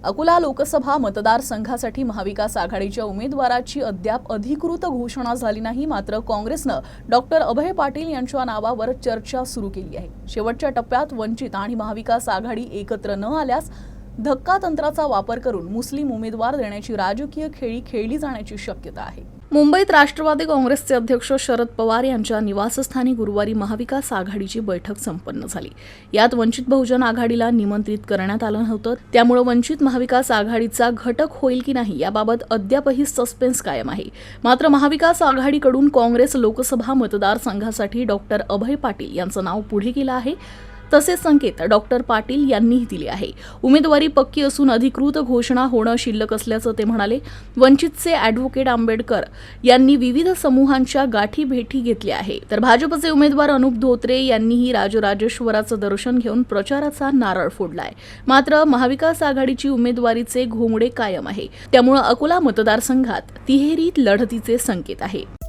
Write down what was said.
अकोला लोकसभा मतदारसंघासाठी महाविकास आघाडीच्या उमेदवाराची अद्याप अधिकृत घोषणा झाली नाही. मात्र काँग्रेसनं डॉक्टर अभय पाटील यांच्या नावावर चर्चा सुरू केली आहे. शेवटच्या टप्प्यात वंचित आणि महाविकास आघाडी एकत्र न आल्यास धक्कातंत्राचा वापर करून मुस्लिम उमेदवार देण्याची राजकीय खेळी खेळली जाण्याची शक्यता आहे. मुंबईत राष्ट्रवादी काँग्रेसचे अध्यक्ष शरद पवार यांच्या निवासस्थानी गुरुवारी महाविकास आघाडीची बैठक संपन्न झाली. यात वंचित बहुजन आघाडीला निमंत्रित करण्यात आलं नव्हतं. त्यामुळे वंचित महाविकास आघाडीचा घटक होईल की नाही याबाबत अद्यापही सस्पेन्स कायम आहे. मात्र महाविकास आघाडीकडून काँग्रेस लोकसभा मतदारसंघासाठी डॉक्टर अभय पाटील यांचं नाव पुढे केलं आहे. तसे संकेत डॉक्टर पाटील यांनीही दिले आहे. उमेदवारी पक्की असून अधिकृत घोषणा होणं शिल्लक असल्याचं ते म्हणाले. वंचितचे ॲडव्होकेट आंबेडकर यांनी विविध समूहांच्या गाठी भेटी घेतल्या आहे. तर भाजपचे उमेदवार अनुप धोत्रे यांनीही राजराजेश्वराचं दर्शन घेऊन प्रचाराचा नारळ फोडलाय. मात्र महाविकास आघाडीची उमेदवारीचे घोंगडे कायम आहे. त्यामुळे अकोला मतदारसंघात तिहेरी लढतीचे संकेत आहे.